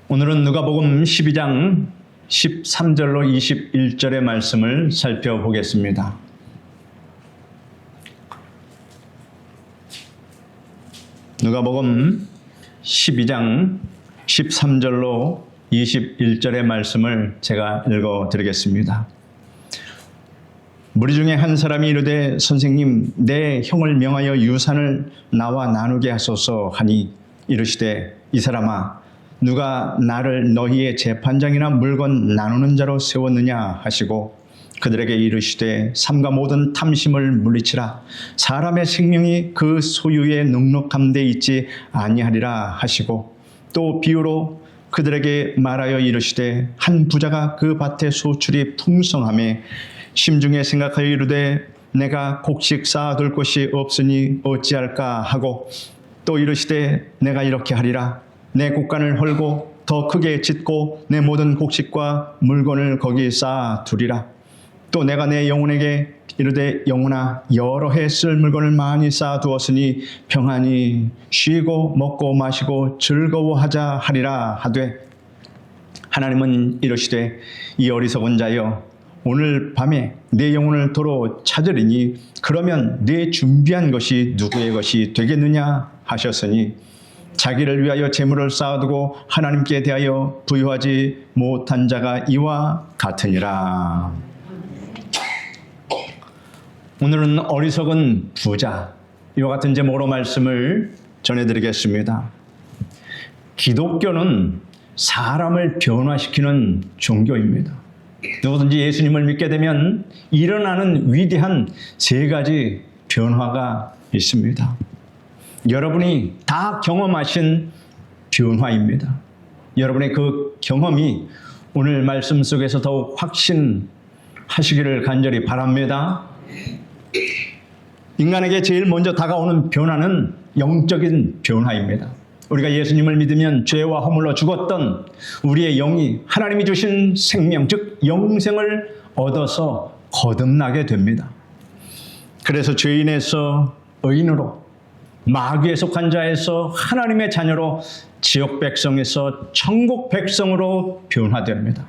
오늘은 누가복음 12장 13절로 21절의 말씀을 살펴보겠습니다. 누가복음 12장 13절로 21절의 말씀을 제가 읽어드리겠습니다. 무리 중에 한 사람이 이르되 선생님 내 형을 명하여 유산을 나와 나누게 하소서 하니 이르시되 이 사람아 누가 나를 너희의 재판장이나 물건 나누는 자로 세웠느냐 하시고 그들에게 이르시되 삼가 모든 탐심을 물리치라 사람의 생명이 그 소유에 넉넉함 데 있지 아니하리라 하시고 또 비유로 그들에게 말하여 이르시되 한 부자가 그 밭에 소출이 풍성하매 심중에 생각하여 이르되 내가 곡식 쌓아둘 곳이 없으니 어찌할까 하고 또 이르시되 내가 이렇게 하리라 내 곡간을 헐고 더 크게 짓고 내 모든 곡식과 물건을 거기 쌓아두리라. 또 내가 내 영혼에게 이르되 영혼아 여러 해 쓸 물건을 많이 쌓아두었으니 평안히 쉬고 먹고 마시고 즐거워하자 하리라 하되 하나님은 이르시되 이 어리석은 자여 오늘 밤에 내 영혼을 도로 찾으리니 그러면 네 준비한 것이 누구의 것이 되겠느냐 하셨으니 자기를 위하여 재물을 쌓아두고 하나님께 대하여 부유하지 못한 자가 이와 같으니라. 오늘은 어리석은 부자 이와 같은 제목으로 말씀을 전해드리겠습니다. 기독교는 사람을 변화시키는 종교입니다. 누구든지 예수님을 믿게 되면 일어나는 위대한 세 가지 변화가 있습니다. 여러분이 다 경험하신 변화입니다. 여러분의 그 경험이 오늘 말씀 속에서 더욱 확신하시기를 간절히 바랍니다. 인간에게 제일 먼저 다가오는 변화는 영적인 변화입니다. 우리가 예수님을 믿으면 죄와 허물로 죽었던 우리의 영이 하나님이 주신 생명, 즉 영생을 얻어서 거듭나게 됩니다. 그래서 죄인에서 의인으로, 마귀에 속한 자에서 하나님의 자녀로, 지옥 백성에서 천국 백성으로 변화됩니다.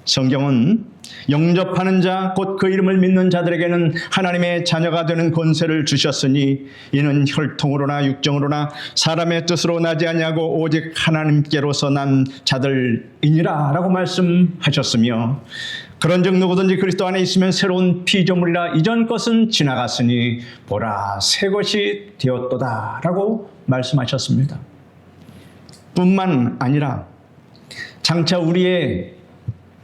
성경은 영접하는 자, 곧 그 이름을 믿는 자들에게는 하나님의 자녀가 되는 권세를 주셨으니 이는 혈통으로나 육정으로나 사람의 뜻으로 나지 아니하고 오직 하나님께로서 난 자들이니라 라고 말씀하셨으며 그런즉 누구든지 그리스도 안에 있으면 새로운 피조물이라 이전 것은 지나갔으니 보라 새 것이 되었도다 라고 말씀하셨습니다. 뿐만 아니라 장차 우리의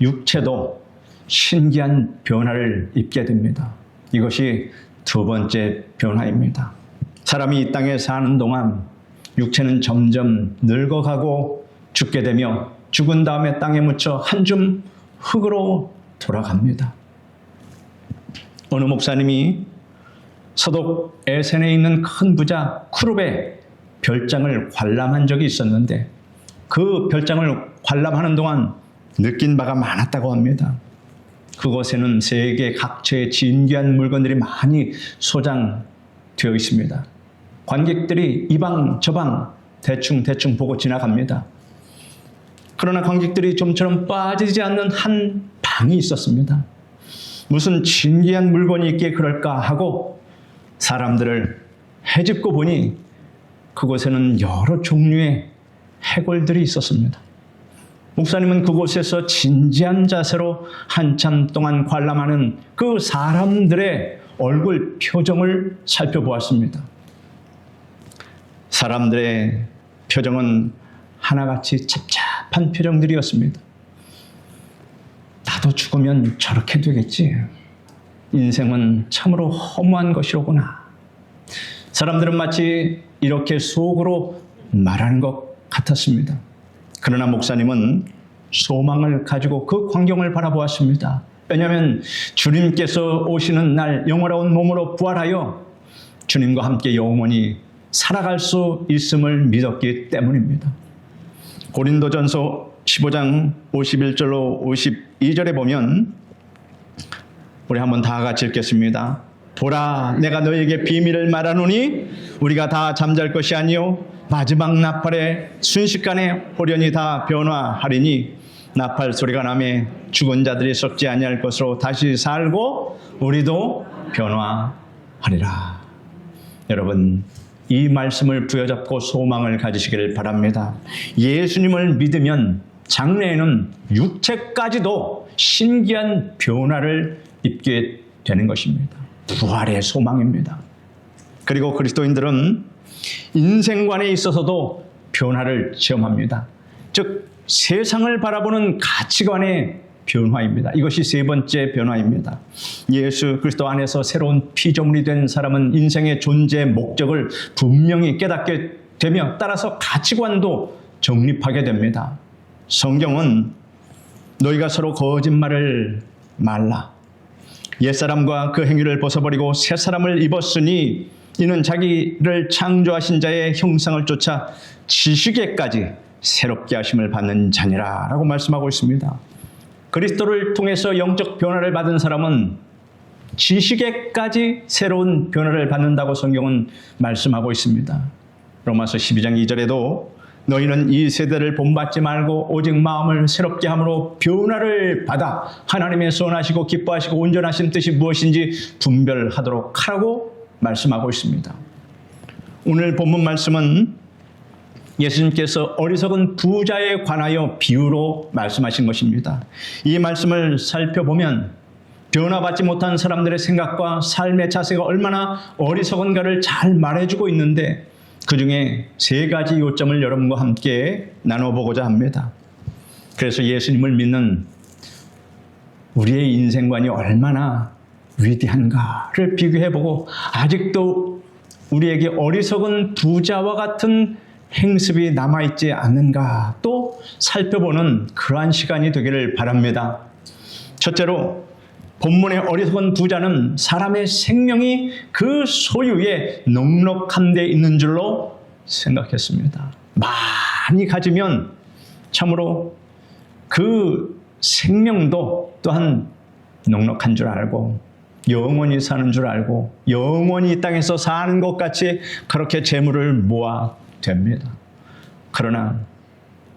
육체도 신기한 변화를 입게 됩니다. 이것이 두 번째 변화입니다. 사람이 이 땅에 사는 동안 육체는 점점 늙어가고 죽게 되며 죽은 다음에 땅에 묻혀 한 줌 흙으로 돌아갑니다. 어느 목사님이 서독 에센에 있는 큰 부자 쿠룹의 별장을 관람한 적이 있었는데 그 별장을 관람하는 동안 느낀 바가 많았다고 합니다. 그곳에는 세계 각처의 진귀한 물건들이 많이 소장되어 있습니다. 관객들이 이 방 저 방 대충 보고 지나갑니다. 그러나 관객들이 좀처럼 빠지지 않는 한 방이 있었습니다. 무슨 진귀한 물건이 있기에 그럴까 하고 사람들을 헤집고 보니 그곳에는 여러 종류의 해골들이 있었습니다. 목사님은 그곳에서 진지한 자세로 한참 동안 관람하는 그 사람들의 얼굴 표정을 살펴보았습니다. 사람들의 표정은 하나같이 찹찹한 표정들이었습니다. 나도 죽으면 저렇게 되겠지. 인생은 참으로 허무한 것이로구나. 사람들은 마치 이렇게 속으로 말하는 것 같았습니다. 그러나 목사님은 소망을 가지고 그 광경을 바라보았습니다. 왜냐하면 주님께서 오시는 날 영원한 몸으로 부활하여 주님과 함께 영원히 살아갈 수 있음을 믿었기 때문입니다. 고린도전서 15장 51절로 52절에 보면 우리 한번 다 같이 읽겠습니다. 보라 내가 너희에게 비밀을 말하노니 우리가 다 잠잘 것이 아니요 마지막 나팔에 순식간에 홀연히 다 변화하리니 나팔 소리가 나매 죽은 자들이 썩지 아니할 것으로 다시 살고 우리도 변화하리라. 여러분, 이 말씀을 부여잡고 소망을 가지시기를 바랍니다. 예수님을 믿으면 장래에는 육체까지도 신기한 변화를 입게 되는 것입니다. 부활의 소망입니다. 그리고 그리스도인들은 인생관에 있어서도 변화를 체험합니다. 즉 세상을 바라보는 가치관의 변화입니다. 이것이 세 번째 변화입니다. 예수 그리스도 안에서 새로운 피조물이 된 사람은 인생의 존재 목적을 분명히 깨닫게 되며 따라서 가치관도 정립하게 됩니다. 성경은 너희가 서로 거짓말을 말라. 옛사람과 그 행위를 벗어버리고 새사람을 입었으니 이는 자기를 창조하신 자의 형상을 쫓아 지식에까지 새롭게 하심을 받는 자니라 라고 말씀하고 있습니다. 그리스도를 통해서 영적 변화를 받은 사람은 지식에까지 새로운 변화를 받는다고 성경은 말씀하고 있습니다. 로마서 12장 2절에도 너희는 이 세대를 본받지 말고 오직 마음을 새롭게 함으로 변화를 받아 하나님의 선하시고 기뻐하시고 온전하신 뜻이 무엇인지 분별하도록 하라고 말씀하고 있습니다. 오늘 본문 말씀은 예수님께서 어리석은 부자에 관하여 비유로 말씀하신 것입니다. 이 말씀을 살펴보면 변화받지 못한 사람들의 생각과 삶의 자세가 얼마나 어리석은가를 잘 말해주고 있는데 그 중에 세 가지 요점을 여러분과 함께 나눠보고자 합니다. 그래서 예수님을 믿는 우리의 인생관이 얼마나 위대한가를 비교해보고 아직도 우리에게 어리석은 부자와 같은 행습이 남아있지 않는가 또 살펴보는 그러한 시간이 되기를 바랍니다. 첫째로 본문의 어리석은 부자는 사람의 생명이 그 소유에 넉넉한 데 있는 줄로 생각했습니다. 많이 가지면 참으로 그 생명도 또한 넉넉한 줄 알고 영원히 사는 줄 알고 영원히 이 땅에서 사는 것 같이 그렇게 재물을 모아댑니다. 그러나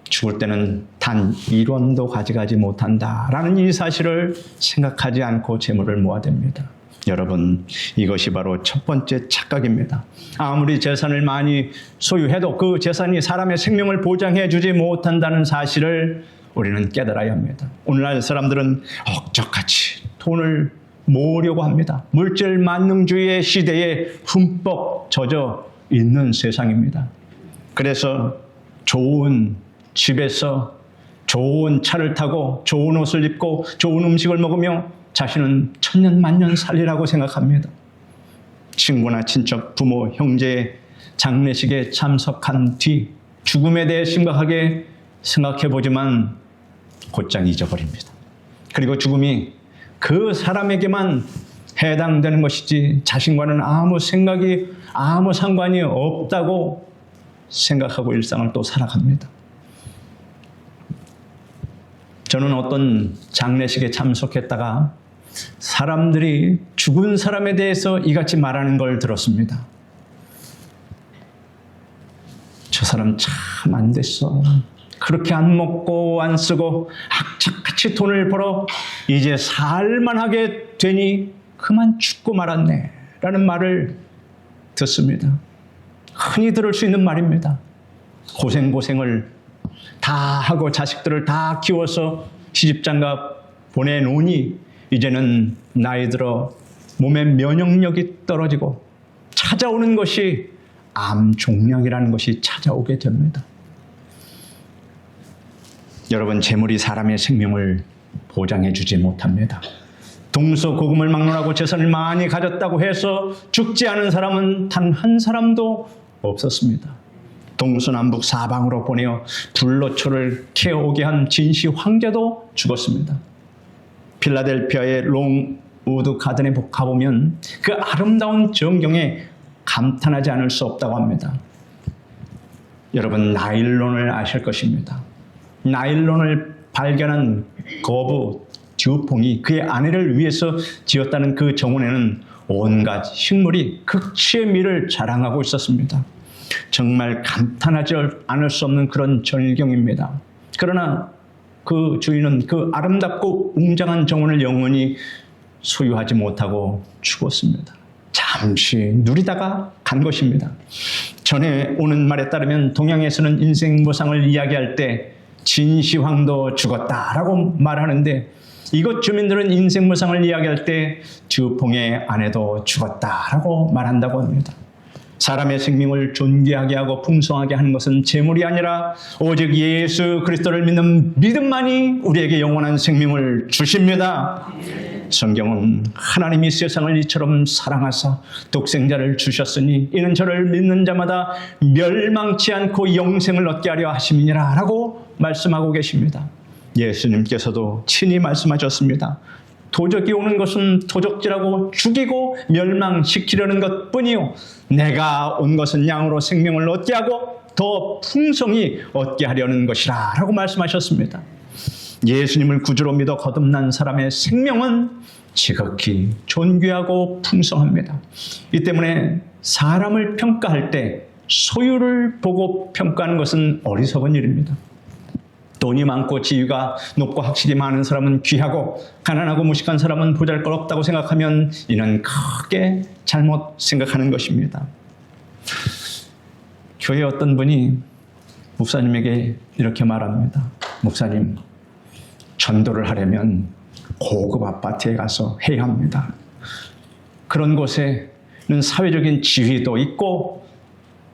죽을 때는 단 1원도 가져가지 못한다라는 이 사실을 생각하지 않고 재물을 모아댑니다. 여러분, 이것이 바로 첫 번째 착각입니다. 아무리 재산을 많이 소유해도 그 재산이 사람의 생명을 보장해 주지 못한다는 사실을 우리는 깨달아야 합니다. 오늘날 사람들은 억적같이 돈을 모으려고 합니다. 물질 만능주의의 시대에 흠뻑 젖어 있는 세상입니다. 그래서 좋은 집에서 좋은 차를 타고 좋은 옷을 입고 좋은 음식을 먹으며 자신은 천년만년 살리라고 생각합니다. 친구나 친척, 부모, 형제의 장례식에 참석한 뒤 죽음에 대해 심각하게 생각해보지만 곧장 잊어버립니다. 그리고 죽음이 그 사람에게만 해당되는 것이지 자신과는 아무 생각이 아무 상관이 없다고 생각하고 일상을 또 살아갑니다. 저는 어떤 장례식에 참석했다가 사람들이 죽은 사람에 대해서 이같이 말하는 걸 들었습니다. 저 사람 참 안 됐어. 그렇게 안 먹고 안 쓰고 악착같이 돈을 벌어 이제 살만하게 되니 그만 죽고 말았네 라는 말을 듣습니다. 흔히 들을 수 있는 말입니다. 고생을 다 하고 자식들을 다 키워서 시집장가 보내놓으니 이제는 나이 들어 몸의 면역력이 떨어지고 찾아오는 것이 암 종양이라는 것이 찾아오게 됩니다. 여러분, 재물이 사람의 생명을 보장해 주지 못합니다. 동서고금을 막론하고 재산을 많이 가졌다고 해서 죽지 않은 사람은 단 한 사람도 없었습니다. 동서남북 사방으로 보내어 불로초를 캐오게 한 진시 황제도 죽었습니다. 필라델피아의 롱우드 가든에 가보면 그 아름다운 전경에 감탄하지 않을 수 없다고 합니다. 여러분, 나일론을 아실 것입니다. 나일론을 발견한 거부 듀퐁이 그의 아내를 위해서 지었다는 그 정원에는 온갖 식물이 극치의 미를 자랑하고 있었습니다. 정말 감탄하지 않을 수 없는 그런 절경입니다. 그러나 그 주인은 그 아름답고 웅장한 정원을 영원히 소유하지 못하고 죽었습니다. 잠시 누리다가 간 것입니다. 전에 오는 말에 따르면 동양에서는 인생 무상을 이야기할 때 진시황도 죽었다라고 말하는데, 이곳 주민들은 인생 무상을 이야기할 때 주봉의 아내도 죽었다라고 말한다고 합니다. 사람의 생명을 존귀하게 하고 풍성하게 하는 것은 재물이 아니라 오직 예수 그리스도를 믿는 믿음만이 우리에게 영원한 생명을 주십니다. 성경은 하나님이 세상을 이처럼 사랑하사 독생자를 주셨으니 이는 저를 믿는 자마다 멸망치 않고 영생을 얻게 하려 하심이니라 라고 말씀하고 계십니다. 예수님께서도 친히 말씀하셨습니다. 도적이 오는 것은 도적질하고 죽이고 멸망시키려는 것뿐이요, 내가 온 것은 양으로 생명을 얻게 하고 더 풍성히 얻게 하려는 것이라 라고 말씀하셨습니다. 예수님을 구주로 믿어 거듭난 사람의 생명은 지극히 존귀하고 풍성합니다. 이 때문에 사람을 평가할 때 소유를 보고 평가하는 것은 어리석은 일입니다. 돈이 많고 지위가 높고 학식이 많은 사람은 귀하고 가난하고 무식한 사람은 보잘것없다고 생각하면 이는 크게 잘못 생각하는 것입니다. 교회 어떤 분이 목사님에게 이렇게 말합니다. 목사님, 전도를 하려면 고급 아파트에 가서 해야 합니다. 그런 곳에는 사회적인 지위도 있고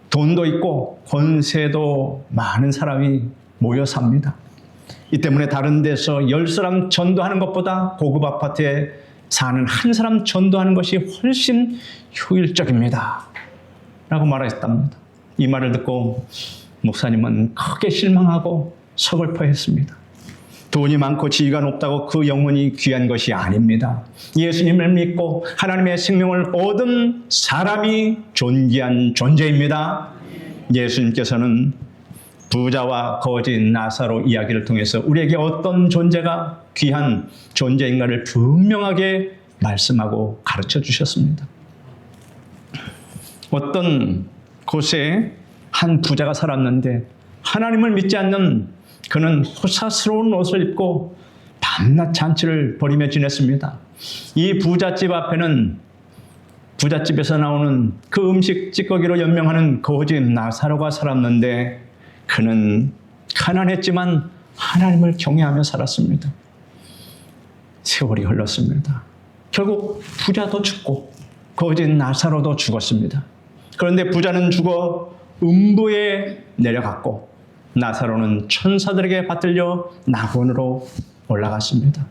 돈도 있고 권세도 많은 사람이 모여 삽니다. 이 때문에 다른 데서 10사람 전도하는 것보다 고급 아파트에 사는 한 사람 전도하는 것이 훨씬 효율적입니다 라고 말했답니다. 이 말을 듣고 목사님은 크게 실망하고 서글퍼했습니다. 돈이 많고 지위가 높다고 그 영혼이 귀한 것이 아닙니다. 예수님을 믿고 하나님의 생명을 얻은 사람이 존귀한 존재입니다. 예수님께서는 부자와 거지 나사로 이야기를 통해서 우리에게 어떤 존재가 귀한 존재인가를 분명하게 말씀하고 가르쳐 주셨습니다. 어떤 곳에 한 부자가 살았는데 하나님을 믿지 않는 그는 호사스러운 옷을 입고 밤낮 잔치를 벌이며 지냈습니다. 이 부잣집 앞에는 부잣집에서 나오는 그 음식 찌꺼기로 연명하는 거지 나사로가 살았는데 그는 가난했지만 하나님을 경외하며 살았습니다. 세월이 흘렀습니다. 결국 부자도 죽고 거지 나사로도 죽었습니다. 그런데 부자는 죽어 음부에 내려갔고 나사로는 천사들에게 받들려 낙원으로 올라갔습니다.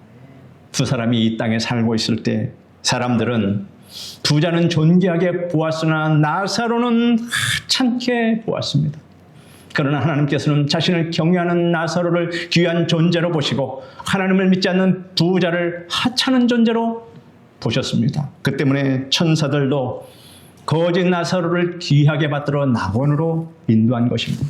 두 사람이 이 땅에 살고 있을 때 사람들은 부자는 존귀하게 보았으나 나사로는 하찮게 보았습니다. 그러나 하나님께서는 자신을 경외하는 나사로를 귀한 존재로 보시고 하나님을 믿지 않는 부자를 하찮은 존재로 보셨습니다. 그 때문에 천사들도 거짓 나사로를 귀하게 받들어 낙원으로 인도한 것입니다.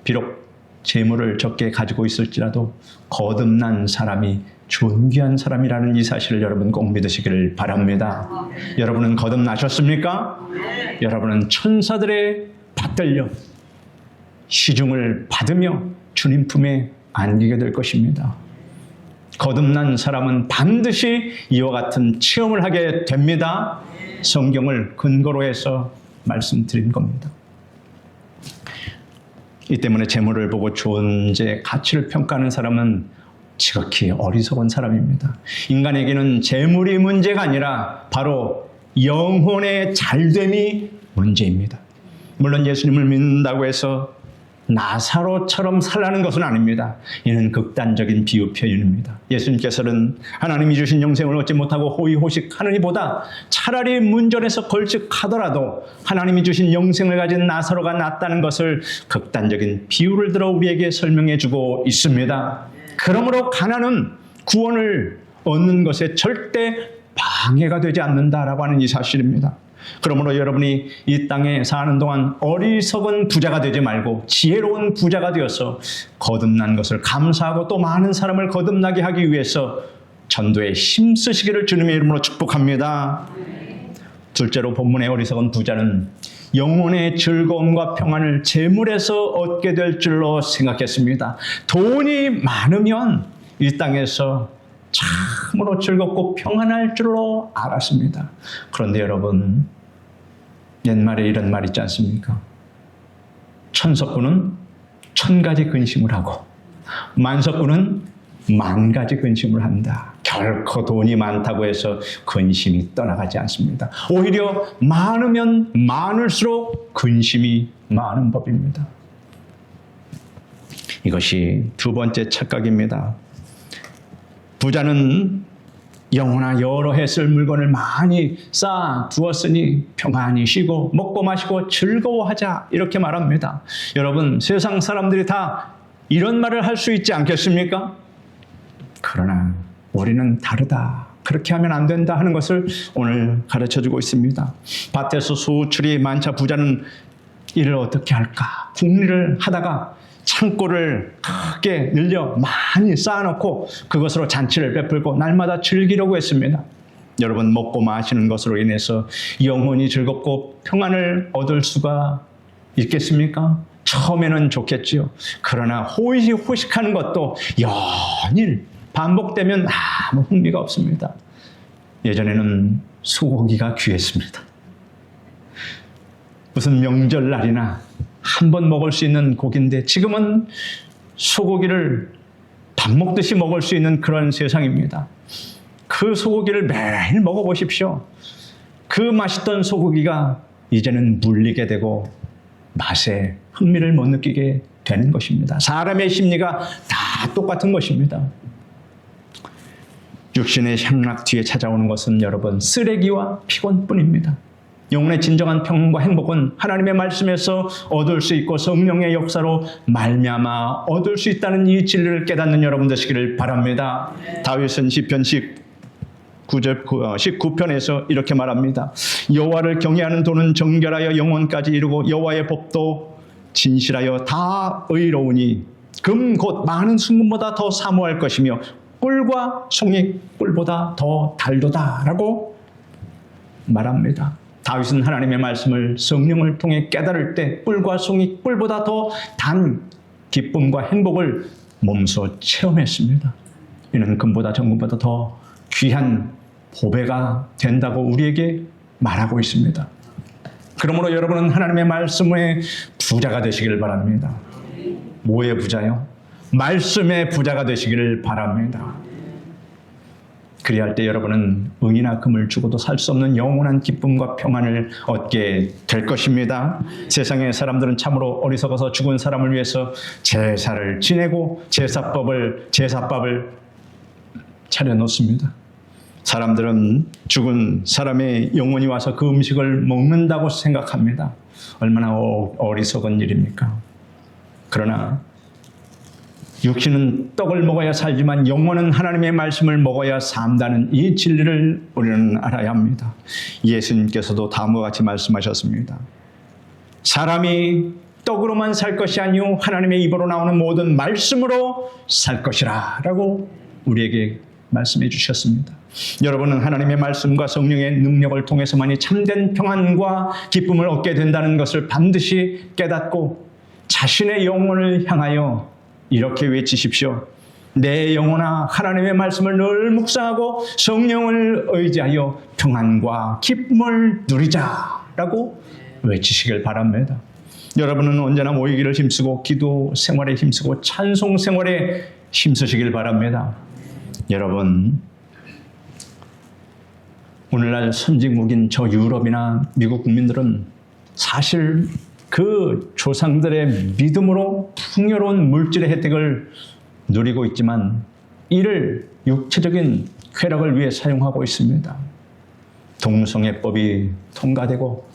비록 재물을 적게 가지고 있을지라도 거듭난 사람이 존귀한 사람이라는 이 사실을 여러분 꼭 믿으시기를 바랍니다. 여러분은 거듭나셨습니까? 여러분은 천사들의 받들려 시중을 받으며 주님 품에 안기게 될 것입니다. 거듭난 사람은 반드시 이와 같은 체험을 하게 됩니다. 성경을 근거로 해서 말씀드린 겁니다. 이 때문에 재물을 보고 존재, 가치를 평가하는 사람은 지극히 어리석은 사람입니다. 인간에게는 재물이 문제가 아니라 바로 영혼의 잘됨이 문제입니다. 물론 예수님을 믿는다고 해서 나사로처럼 살라는 것은 아닙니다. 이는 극단적인 비유 표현입니다. 예수님께서는 하나님이 주신 영생을 얻지 못하고 호의호식하느니보다 차라리 문전에서 걸쭉하더라도 하나님이 주신 영생을 가진 나사로가 낫다는 것을 극단적인 비유를 들어 우리에게 설명해 주고 있습니다. 그러므로 가난은 구원을 얻는 것에 절대 방해가 되지 않는다라고 하는 이 사실입니다. 그러므로 여러분이 이 땅에 사는 동안 어리석은 부자가 되지 말고 지혜로운 부자가 되어서 거듭난 것을 감사하고 또 많은 사람을 거듭나게 하기 위해서 전도에 힘쓰시기를 주님의 이름으로 축복합니다. 둘째로 본문의 어리석은 부자는 영혼의 즐거움과 평안을 재물에서 얻게 될 줄로 생각했습니다. 돈이 많으면 이 땅에서 참으로 즐겁고 평안할 줄로 알았습니다. 그런데 여러분, 옛말에 이런 말 있지 않습니까? 천석구는 1000가지 근심을 하고 만석구는 10,000가지 근심을 한다. 결코 돈이 많다고 해서 근심이 떠나가지 않습니다. 오히려 많으면 많을수록 근심이 많은 법입니다. 이것이 두 번째 착각입니다. 부자는 영혼아 여러 해 쓸 물건을 많이 쌓아 두었으니 평안히 쉬고 먹고 마시고 즐거워하자 이렇게 말합니다. 여러분, 세상 사람들이 다 이런 말을 할 수 있지 않겠습니까? 그러나 우리는 다르다. 그렇게 하면 안 된다 하는 것을 오늘 가르쳐주고 있습니다. 밭에서 수출이 많자 부자는 이를 어떻게 할까? 궁리를 하다가 창고를 크게 늘려 많이 쌓아놓고 그것으로 잔치를 베풀고 날마다 즐기려고 했습니다. 여러분, 먹고 마시는 것으로 인해서 영혼이 즐겁고 평안을 얻을 수가 있겠습니까? 처음에는 좋겠지요. 그러나 호식하는 것도 연일 반복되면 아무 흥미가 없습니다. 예전에는 소고기가 귀했습니다. 무슨 명절날이나 한 번 먹을 수 있는 고기인데 지금은 소고기를 밥 먹듯이 먹을 수 있는 그런 세상입니다. 그 소고기를 매일 먹어보십시오. 그 맛있던 소고기가 이제는 물리게 되고 맛에 흥미를 못 느끼게 되는 것입니다. 사람의 심리가 다 똑같은 것입니다. 육신의 향락 뒤에 찾아오는 것은 여러분 쓰레기와 피곤뿐입니다. 영혼의 진정한 평안과 행복은 하나님의 말씀에서 얻을 수 있고 성령의 역사로 말미암아 얻을 수 있다는 이 진리를 깨닫는 여러분 되시기를 바랍니다. 다윗은 시편 19편에서 이렇게 말합니다. 여호와를 경외하는 도는 정결하여 영혼까지 이루고 여호와의 법도 진실하여 다 의로우니 금 곧 많은 순금보다 더 사모할 것이며 꿀과 송이 꿀보다 더 달도다라고 말합니다. 다윗은 하나님의 말씀을 성령을 통해 깨달을 때 꿀과 송이 꿀보다 더 단 기쁨과 행복을 몸소 체험했습니다. 이는 금보다 정금보다 더 귀한 보배가 된다고 우리에게 말하고 있습니다. 그러므로 여러분은 하나님의 말씀의 부자가 되시기를 바랍니다. 뭐의 부자요? 말씀의 부자가 되시기를 바랍니다. 그리할 때 여러분은 은이나 금을 주고도 살 수 없는 영원한 기쁨과 평안을 얻게 될 것입니다. 세상의 사람들은 참으로 어리석어서 죽은 사람을 위해서 제사를 지내고 제사밥을 차려놓습니다. 사람들은 죽은 사람의 영혼이 와서 그 음식을 먹는다고 생각합니다. 얼마나 어리석은 일입니까? 그러나 육신은 떡을 먹어야 살지만 영혼은 하나님의 말씀을 먹어야 산다는 이 진리를 우리는 알아야 합니다. 예수님께서도 다음과 같이 말씀하셨습니다. 사람이 떡으로만 살 것이 아니요 하나님의 입으로 나오는 모든 말씀으로 살 것이라 라고 우리에게 말씀해 주셨습니다. 여러분은 하나님의 말씀과 성령의 능력을 통해서만이 참된 평안과 기쁨을 얻게 된다는 것을 반드시 깨닫고 자신의 영혼을 향하여 이렇게 외치십시오. 내 영혼아 하나님의 말씀을 늘 묵상하고 성령을 의지하여 평안과 기쁨을 누리자라고 외치시길 바랍니다. 여러분은 언제나 모이기를 힘쓰고 기도 생활에 힘쓰고 찬송 생활에 힘쓰시길 바랍니다. 여러분, 오늘날 선진국인 저 유럽이나 미국 국민들은 사실 그 조상들의 믿음으로 풍요로운 물질의 혜택을 누리고 있지만 이를 육체적인 쾌락을 위해 사용하고 있습니다. 동성애법이 통과되고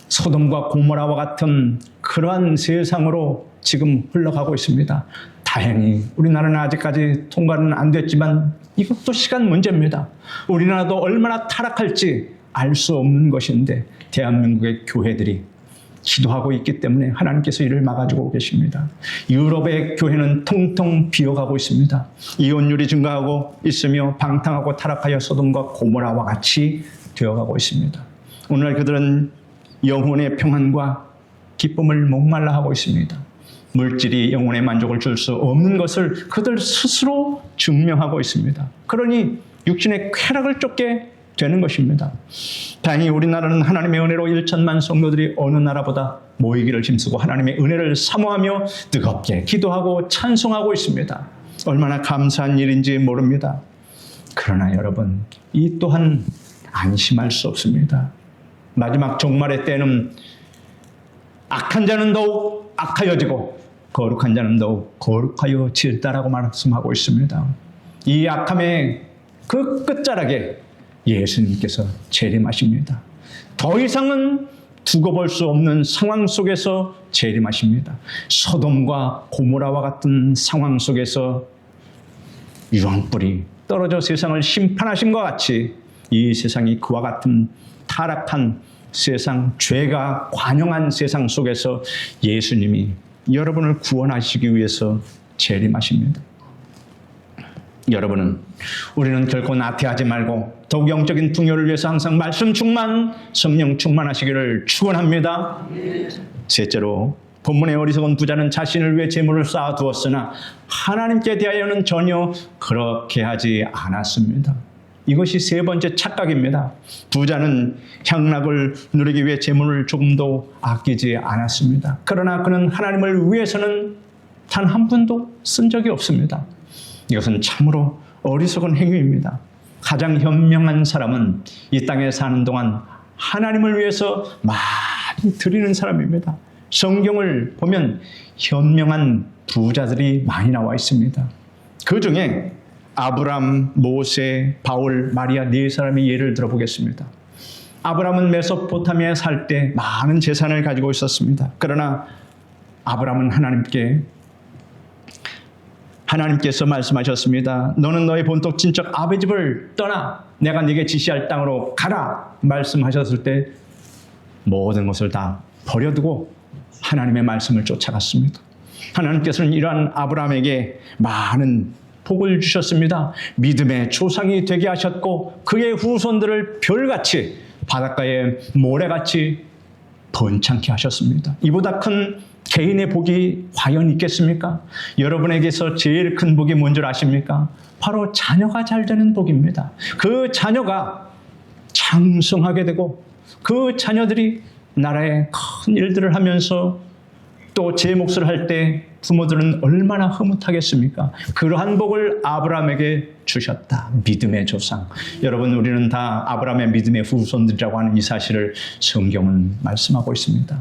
소돔과 고모라와 같은 그러한 세상으로 지금 흘러가고 있습니다. 다행히 우리나라는 아직까지 통과는 안 됐지만 이것도 시간 문제입니다. 우리나라도 얼마나 타락할지 알 수 없는 것인데 대한민국의 교회들이 기도하고 있기 때문에 하나님께서 이를 막아주고 계십니다. 유럽의 교회는 통통 비어가고 있습니다. 이혼율이 증가하고 있으며 방탕하고 타락하여 소돔과 고모라와 같이 되어가고 있습니다. 오늘날 그들은 영혼의 평안과 기쁨을 목말라 하고 있습니다. 물질이 영혼의 만족을 줄 수 없는 것을 그들 스스로 증명하고 있습니다. 그러니 육신의 쾌락을 쫓게 되는 것입니다. 다행히 우리나라는 하나님의 은혜로 1천만 성도들이 어느 나라보다 모이기를 힘쓰고 하나님의 은혜를 사모하며 뜨겁게 기도하고 찬송하고 있습니다. 얼마나 감사한 일인지 모릅니다. 그러나 여러분, 이 또한 안심할 수 없습니다. 마지막 종말의 때는 악한 자는 더욱 악하여지고 거룩한 자는 더욱 거룩하여질다라고 말씀하고 있습니다. 이 악함의 그 끝자락에 예수님께서 재림하십니다. 더 이상은 두고 볼 수 없는 상황 속에서 재림하십니다. 소돔과 고모라와 같은 상황 속에서 유황불이 떨어져 세상을 심판하신 것 같이 이 세상이 그와 같은 타락한 세상, 죄가 관영한 세상 속에서 예수님이 여러분을 구원하시기 위해서 재림하십니다. 여러분은, 우리는 결코 나태하지 말고 더욱 영적인 풍요를 위해서 항상 말씀 충만, 성령 충만하시기를 축원합니다. 셋째로, 본문의 어리석은 부자는 자신을 위해 재물을 쌓아두었으나 하나님께 대하여는 전혀 그렇게 하지 않았습니다. 이것이 세 번째 착각입니다. 부자는 향락을 누리기 위해 재물을 조금도 아끼지 않았습니다. 그러나 그는 하나님을 위해서는 단 한 푼도 쓴 적이 없습니다. 이것은 참으로 어리석은 행위입니다. 가장 현명한 사람은 이 땅에 사는 동안 하나님을 위해서 많이 드리는 사람입니다. 성경을 보면 현명한 부자들이 많이 나와 있습니다. 그 중에 아브람, 모세, 바울, 마리아 네 사람의 예를 들어보겠습니다. 아브람은 메소포타미아에 살 때 많은 재산을 가지고 있었습니다. 그러나 아브람은 하나님께서 말씀하셨습니다. 너는 너의 본토 친척 아버지 집을 떠나 내가 네게 지시할 땅으로 가라 말씀하셨을 때 모든 것을 다 버려두고 하나님의 말씀을 쫓아갔습니다. 하나님께서는 이러한 아브람에게 많은 복을 주셨습니다. 믿음의 조상이 되게 하셨고 그의 후손들을 별같이 바닷가의 모래같이 번창케 하셨습니다. 이보다 큰 개인의 복이 과연 있겠습니까? 여러분에게서 제일 큰 복이 뭔 줄 아십니까? 바로 자녀가 잘 되는 복입니다. 그 자녀가 장성하게 되고 그 자녀들이 나라의 큰 일들을 하면서 또 제 몫을 할 때 부모들은 얼마나 흐뭇하겠습니까? 그러한 복을 아브라함에게 주셨다. 믿음의 조상. 여러분, 우리는 다 아브라함의 믿음의 후손들이라고 하는 이 사실을 성경은 말씀하고 있습니다.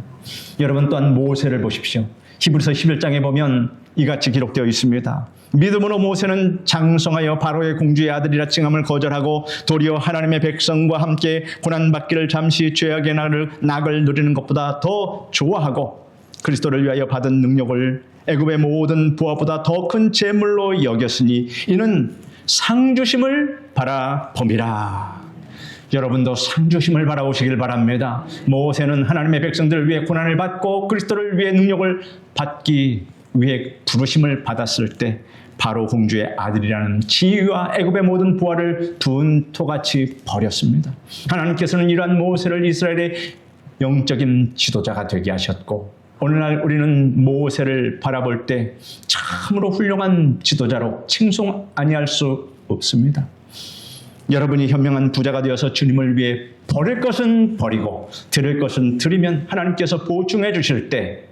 여러분 또한 모세를 보십시오. 히브리서 11장에 보면 이같이 기록되어 있습니다. 믿음으로 모세는 장성하여 바로의 공주의 아들이라 칭함을 거절하고 도리어 하나님의 백성과 함께 고난받기를 잠시 죄악의 낙을 누리는 것보다 더 좋아하고 그리스도를 위하여 받은 능력을 애굽의 모든 부하보다 더 큰 재물로 여겼으니 이는 상주심을 바라봄이라. 여러분도 상주심을 바라오시길 바랍니다. 모세는 하나님의 백성들을 위해 고난을 받고 그리스도를 위해 능력을 받기 위해 부르심을 받았을 때 바로 공주의 아들이라는 지위와 애굽의 모든 부하를 둔토같이 버렸습니다. 하나님께서는 이러한 모세를 이스라엘의 영적인 지도자가 되게 하셨고 오늘날 우리는 모세를 바라볼 때 참으로 훌륭한 지도자로 칭송 아니할 수 없습니다. 여러분이 현명한 부자가 되어서 주님을 위해 버릴 것은 버리고 드릴 것은 드리면 하나님께서 보충해 주실 때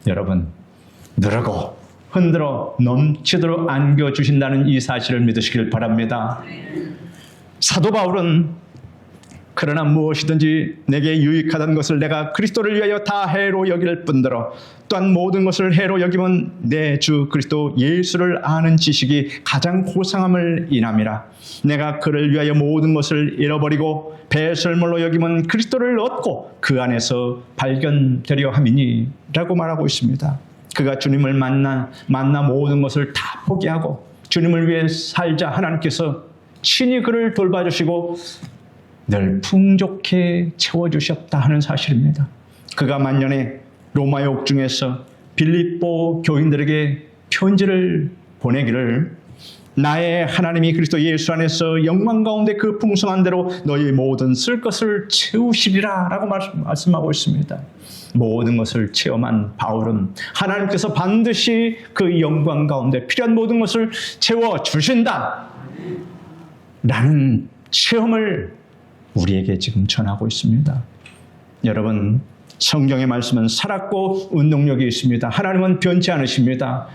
여러분 누르고 흔들어 넘치도록 안겨주신다는 이 사실을 믿으시길 바랍니다. 사도 바울은 그러나 무엇이든지 내게 유익하던 것을 내가 그리스도를 위하여 다 해로 여길 뿐더러 또한 모든 것을 해로 여기면 내 주 그리스도 예수를 아는 지식이 가장 고상함을 인함이라. 내가 그를 위하여 모든 것을 잃어버리고 배설물로 여기면 그리스도를 얻고 그 안에서 발견되려 함이니 라고 말하고 있습니다. 그가 주님을 만나 모든 것을 다 포기하고 주님을 위해 살자 하나님께서 친히 그를 돌봐주시고 늘 풍족해 채워주셨다 하는 사실입니다. 그가 만년에 로마의 옥중에서 빌립보 교인들에게 편지를 보내기를 나의 하나님이 그리스도 예수 안에서 영광 가운데 그 풍성한 대로 너희 모든 쓸 것을 채우시리라 라고 말씀하고 있습니다. 모든 것을 체험한 바울은 하나님께서 반드시 그 영광 가운데 필요한 모든 것을 채워주신다 라는 체험을 우리에게 지금 전하고 있습니다. 여러분, 성경의 말씀은 살았고 운동력이 있습니다. 하나님은 변치 않으십니다.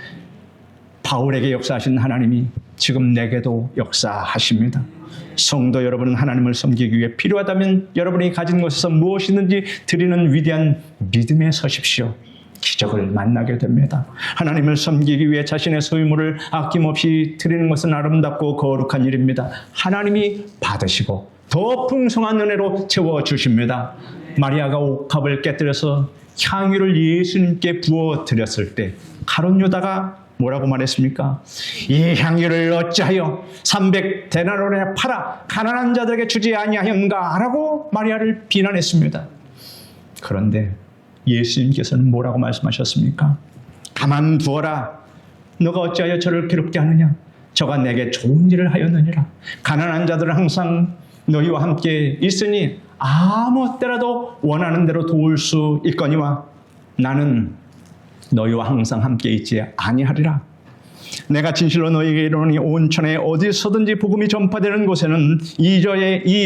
바울에게 역사하신 하나님이 지금 내게도 역사하십니다. 성도 여러분은 하나님을 섬기기 위해 필요하다면 여러분이 가진 것에서 무엇이든지 드리는 위대한 믿음에 서십시오. 기적을 만나게 됩니다. 하나님을 섬기기 위해 자신의 소유물을 아낌없이 드리는 것은 아름답고 거룩한 일입니다. 하나님이 받으시고 더 풍성한 은혜로 채워주십니다. 마리아가 옥합을 깨뜨려서 향유를 예수님께 부어드렸을 때 가룟 유다가 뭐라고 말했습니까? 이 향유를 어찌하여 300데나리온에 팔아 가난한 자들에게 주지 아니하였는가? 라고 마리아를 비난했습니다. 그런데 예수님께서는 뭐라고 말씀하셨습니까? 가만두어라. 너가 어찌하여 저를 괴롭게 하느냐? 저가 내게 좋은 일을 하였느니라. 가난한 자들은 항상 너희와 함께 있으니 아무 때라도 원하는 대로 도울 수 있거니와 나는 너희와 항상 함께 있지 아니하리라. 내가 진실로 너희에게 이르노니 온천에 어디서든지 복음이 전파되는 곳에는 이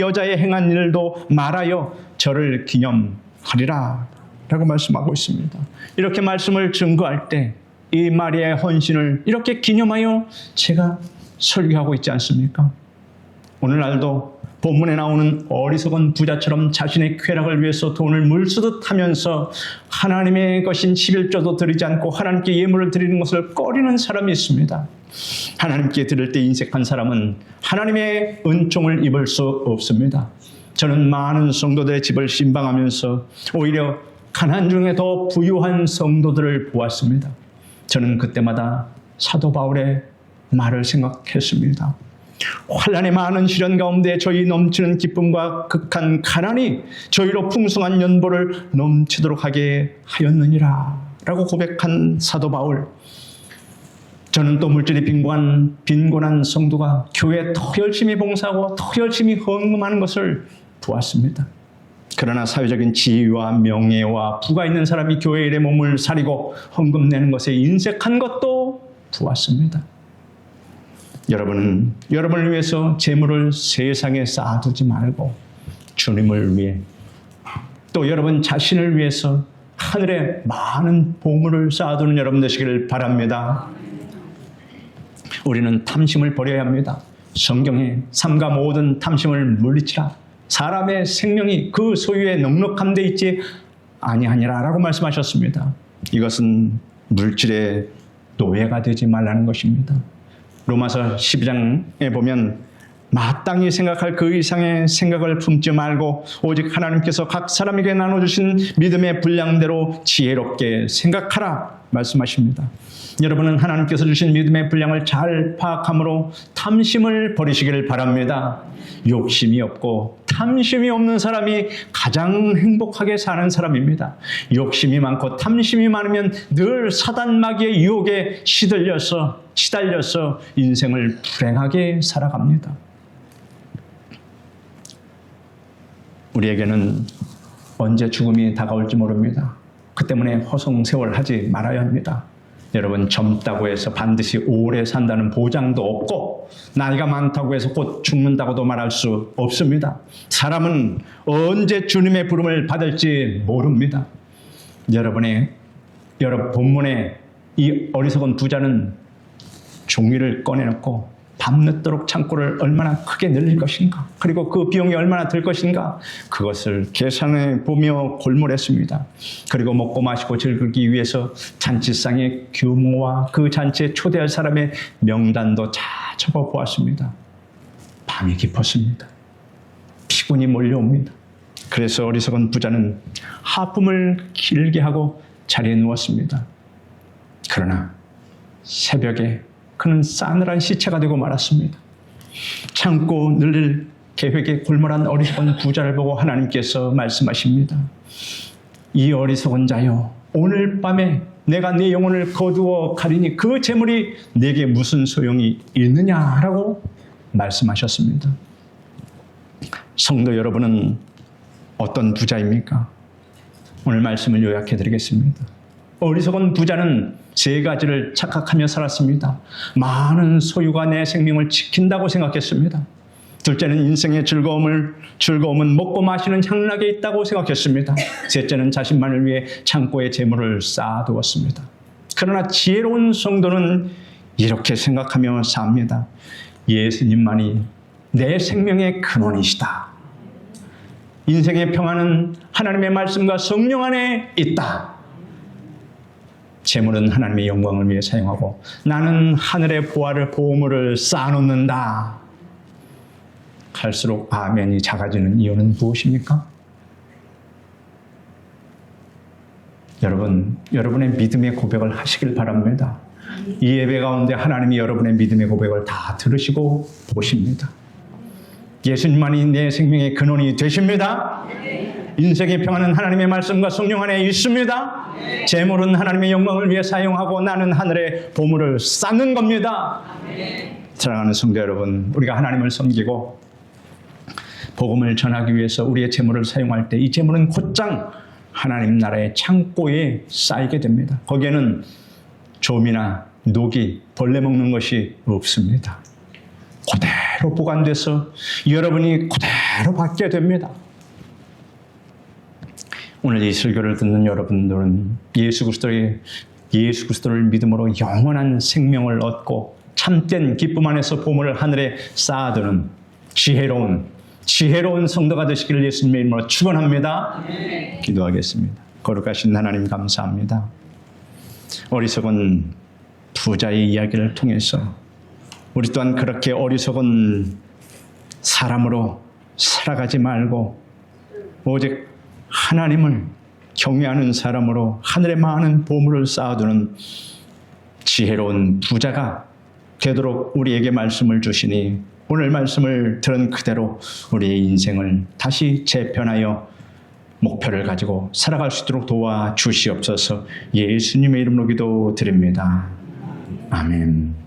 여자의 행한 일도 말하여 저를 기념하리라 라고 말씀하고 있습니다. 이렇게 말씀을 증거할 때 이 마리아의 헌신을 이렇게 기념하여 제가 설교하고 있지 않습니까? 오늘날도 본문에 나오는 어리석은 부자처럼 자신의 쾌락을 위해서 돈을 물쓰듯 하면서 하나님의 것인 11조도 드리지 않고 하나님께 예물을 드리는 것을 꺼리는 사람이 있습니다. 하나님께 드릴 때 인색한 사람은 하나님의 은총을 입을 수 없습니다. 저는 많은 성도들의 집을 신방하면서 오히려 가난 중에 더 부유한 성도들을 보았습니다. 저는 그때마다 사도 바울의 말을 생각했습니다. 환난의 많은 시련 가운데 저희 넘치는 기쁨과 극한 가난이 저희로 풍성한 연보를 넘치도록 하게 하였느니라 라고 고백한 사도 바울. 저는 또 물질이 빈곤한 성도가 교회에 더 열심히 봉사하고 더 열심히 헌금하는 것을 보았습니다. 그러나 사회적인 지위와 명예와 부가 있는 사람이 교회 일에 몸을 사리고 헌금 내는 것에 인색한 것도 보았습니다. 여러분은 여러분을 위해서 재물을 세상에 쌓아두지 말고 주님을 위해 또 여러분 자신을 위해서 하늘에 많은 보물을 쌓아두는 여러분 되시기를 바랍니다. 우리는 탐심을 버려야 합니다. 성경에 삼가 모든 탐심을 물리치라. 사람의 생명이 그 소유에 넉넉한 데 있지 아니하니라 라고 말씀하셨습니다. 이것은 물질의 노예가 되지 말라는 것입니다. 로마서 12장에 보면 마땅히 생각할 그 이상의 생각을 품지 말고 오직 하나님께서 각 사람에게 나눠주신 믿음의 분량대로 지혜롭게 생각하라 말씀하십니다. 여러분은 하나님께서 주신 믿음의 분량을 잘 파악함으로 탐심을 버리시기를 바랍니다. 욕심이 없고 탐심이 없는 사람이 가장 행복하게 사는 사람입니다. 욕심이 많고 탐심이 많으면 늘 사단 마귀의 유혹에 시달려서 인생을 불행하게 살아갑니다. 우리에게는 언제 죽음이 다가올지 모릅니다. 그 때문에 허송세월하지 말아야 합니다. 여러분, 젊다고 해서 반드시 오래 산다는 보장도 없고 나이가 많다고 해서 곧 죽는다고도 말할 수 없습니다. 사람은 언제 주님의 부름을 받을지 모릅니다. 여러분 본문에 이 어리석은 부자는 종이를 꺼내놓고 밤늦도록 창고를 얼마나 크게 늘릴 것인가, 그리고 그 비용이 얼마나 들 것인가, 그것을 계산해 보며 골몰했습니다. 그리고 먹고 마시고 즐기기 위해서 잔치상의 규모와 그 잔치에 초대할 사람의 명단도 다 적어보았습니다. 밤이 깊었습니다. 피곤이 몰려옵니다. 그래서 어리석은 부자는 하품을 길게 하고 자리에 누웠습니다. 그러나 새벽에 그는 싸늘한 시체가 되고 말았습니다. 참고 늘릴 계획에 골몰한 어리석은 부자를 보고 하나님께서 말씀하십니다. 이 어리석은 자여, 오늘 밤에 내가 내 영혼을 거두어 가리니 그 재물이 내게 무슨 소용이 있느냐라고 말씀하셨습니다. 성도 여러분은 어떤 부자입니까? 오늘 말씀을 요약해 드리겠습니다. 어리석은 부자는 세 가지를 착각하며 살았습니다. 많은 소유가 내 생명을 지킨다고 생각했습니다. 둘째는 인생의 즐거움은 먹고 마시는 향락에 있다고 생각했습니다. 셋째는 자신만을 위해 창고에 재물을 쌓아두었습니다. 그러나 지혜로운 성도는 이렇게 생각하며 삽니다. 예수님만이 내 생명의 근원이시다. 인생의 평안은 하나님의 말씀과 성령 안에 있다. 재물은 하나님의 영광을 위해 사용하고 나는 하늘의 보물을 쌓아놓는다. 갈수록 아멘이 작아지는 이유는 무엇입니까? 여러분, 여러분의 믿음의 고백을 하시길 바랍니다. 이 예배 가운데 하나님이 여러분의 믿음의 고백을 다 들으시고 보십니다. 예수님만이 내 생명의 근원이 되십니다. 인생의 평안은 하나님의 말씀과 성령 안에 있습니다. 재물은 하나님의 영광을 위해 사용하고 나는 하늘의 보물을 쌓는 겁니다. 사랑하는 성도 여러분, 우리가 하나님을 섬기고 복음을 전하기 위해서 우리의 재물을 사용할 때 이 재물은 곧장 하나님 나라의 창고에 쌓이게 됩니다. 거기에는 좀이나 녹이 벌레 먹는 것이 없습니다. 그대로 보관돼서 여러분이 그대로 받게 됩니다. 오늘 이 설교를 듣는 여러분들은 예수 그리스도를 믿음으로 영원한 생명을 얻고 참된 기쁨 안에서 보물을 하늘에 쌓아두는 지혜로운 성도가 되시기를 예수님의 이름으로 축원합니다. 기도하겠습니다. 거룩하신 하나님 감사합니다. 어리석은 부자의 이야기를 통해서 우리 또한 그렇게 어리석은 사람으로 살아가지 말고 오직 하나님을 경외하는 사람으로 하늘에 많은 보물을 쌓아두는 지혜로운 부자가 되도록 우리에게 말씀을 주시니 오늘 말씀을 들은 그대로 우리의 인생을 다시 재편하여 목표를 가지고 살아갈 수 있도록 도와주시옵소서. 예수님의 이름으로 기도드립니다. 아멘.